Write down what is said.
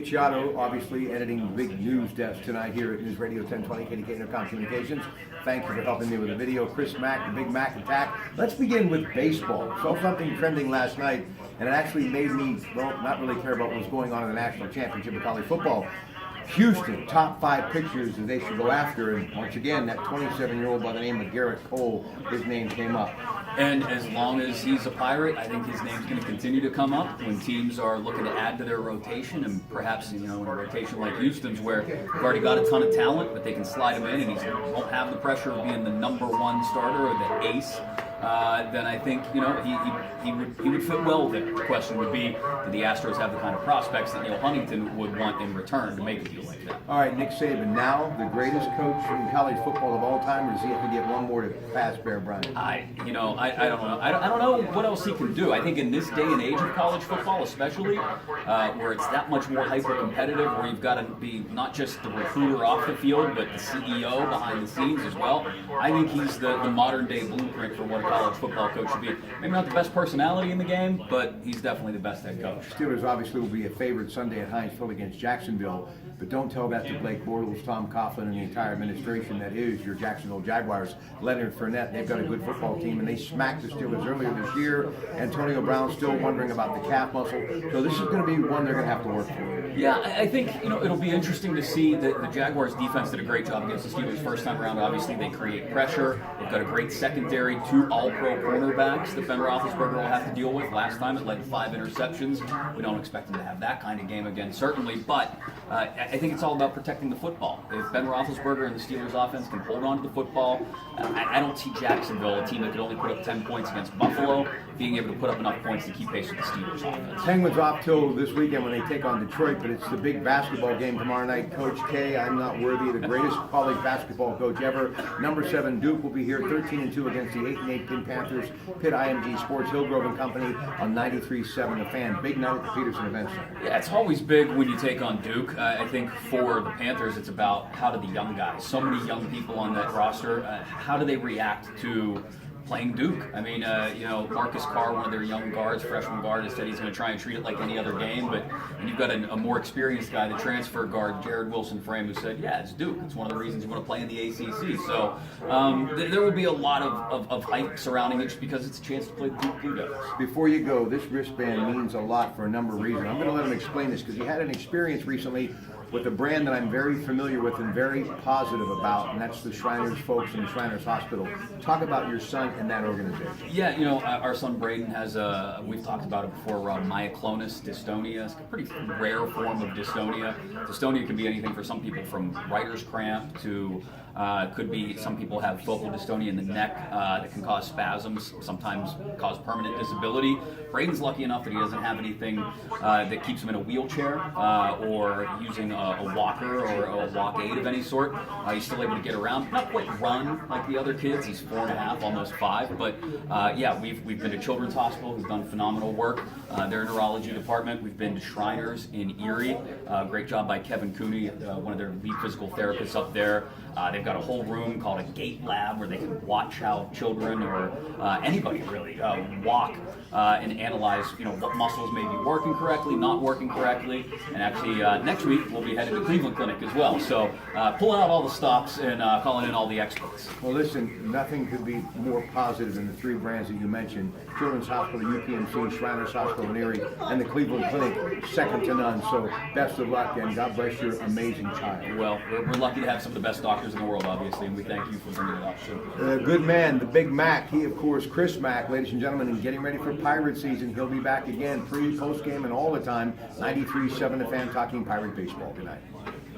Chiato, obviously editing the big news desk tonight here at News Radio 1020 KDK Intercom Communications. Thank you for helping me with the video. Chris Mack, the Big Mac attack. Let's begin with baseball. Saw something trending last night, and it actually made me, well, not really care about what was going on in the national championship of college football. Houston, top 5 pitchers that they should go after, and once again, that 27-year-old by the name of Garrett Cole, his name came up. And as long as he's a Pirate, I think his name's going to continue to come up when teams are looking to add to their rotation, and perhaps, in a rotation like Houston's where they've already got a ton of talent, but they can slide him in and he won't have the pressure of being the #1 starter or the ace. Then I think he would fit well there. The question would be, do the Astros have the kind of prospects that Neil Huntington would want in return to make a deal like that? All right, Nick Saban, now the greatest coach in college football of all time, or does he have to get one more to pass Bear Bryant? I don't know. I don't know what else he can do. I think in this day and age of college football, especially where it's that much more hyper competitive, where you've got to be not just the recruiter off the field, but the CEO behind the scenes as well. I think he's the modern day blueprint for what a college football coach should be. Maybe not the best personality in the game, but he's definitely the best head coach. Steelers obviously will be a favorite Sunday at Heinz Field against Jacksonville, but don't tell that to Blake Bortles, Tom Coughlin, and the entire administration that is your Jacksonville Jaguars. Leonard Fournette, they've got a good football team, and they smacked the Steelers earlier this year. Antonio Brown still wondering about the calf muscle, so this is going to be one they're going to have to work for. Yeah, I think it'll be interesting to see that the Jaguars defense did a great job against the Steelers first time around. Obviously, they create pressure. They've got a great secondary, 2 all-pro cornerbacks that Ben Roethlisberger will have to deal with. Last time it led to 5 interceptions. We don't expect him to have that kind of game again, certainly, but I think it's all about protecting the football. If Ben Roethlisberger and the Steelers offense can hold on to the football, I don't see Jacksonville, a team that could only put up 10 points against Buffalo, being able to put up enough points to keep pace with the Steelers offense. Penguins off till this weekend when they take on Detroit, but it's the big basketball game tomorrow night. Coach K, I'm not worthy, the greatest college basketball coach ever. Number 7 Duke will be here 13-2 against the 8-8 Pitt Panthers. Pitt IMG Sports, Hillgrove and Company on 93.7 The Fan. Big night at the Peterson Event Center. Yeah, it's always big when you take on Duke. I think for the Panthers, it's about how do the young guys, so many young people on that roster, how do they react to playing Duke? I mean, Marcus Carr, one of their young guards, freshman guard, has said he's going to try and treat it like any other game. But and you've got a more experienced guy, the transfer guard, Jared Wilson-Frame, who said, yeah, it's Duke. It's one of the reasons you want to play in the ACC. So there will be a lot of hype surrounding it just because it's a chance to play the Duke Blue Devils. Before you go, this wristband means a lot for a number of reasons. I'm going to let him explain this because he had an experience recently with a brand that I'm very familiar with and very positive about, and that's the Shriners folks and the Shriners Hospital. Talk about your son and that organization. Yeah, our son Braden has we've talked about it before, myoclonus dystonia. It's a pretty rare form of dystonia. Dystonia can be anything for some people from writer's cramp to could be, some people have focal dystonia in the neck that can cause spasms, sometimes cause permanent disability. Braden's lucky enough that he doesn't have anything that keeps him in a wheelchair or using a walker or a walk aid of any sort. He's still able to get around, not quite run like the other kids. He's 4.5, almost 5, but yeah, we've been to Children's Hospital, who's done phenomenal work. Their neurology department. We've been to Shriners in Erie. Great job by Kevin Cooney, one of their lead physical therapists up there. They've got a whole room called a gait lab where they can watch how children or anybody really walk and analyze, what muscles may be working correctly, not working correctly. And actually, next week we'll be headed to Cleveland Clinic as well. So pulling out all the stops and calling in all the experts. Well, listen, nothing could be more positive than the 3 brands that you mentioned: Children's Hospital, UPMC, Shriners Hospital in Erie, and the Cleveland Clinic, second to none. So best of luck, and God bless your amazing child. Well, we're lucky to have some of the best doctors in the world, obviously, and we thank you for bringing it up. Good man, the Big Mac. He, of course, Chris Mack, ladies and gentlemen, and getting ready for Pirate season. He'll be back again, pre, post game, and all the time. 93.7 The Fan, talking Pirate baseball tonight.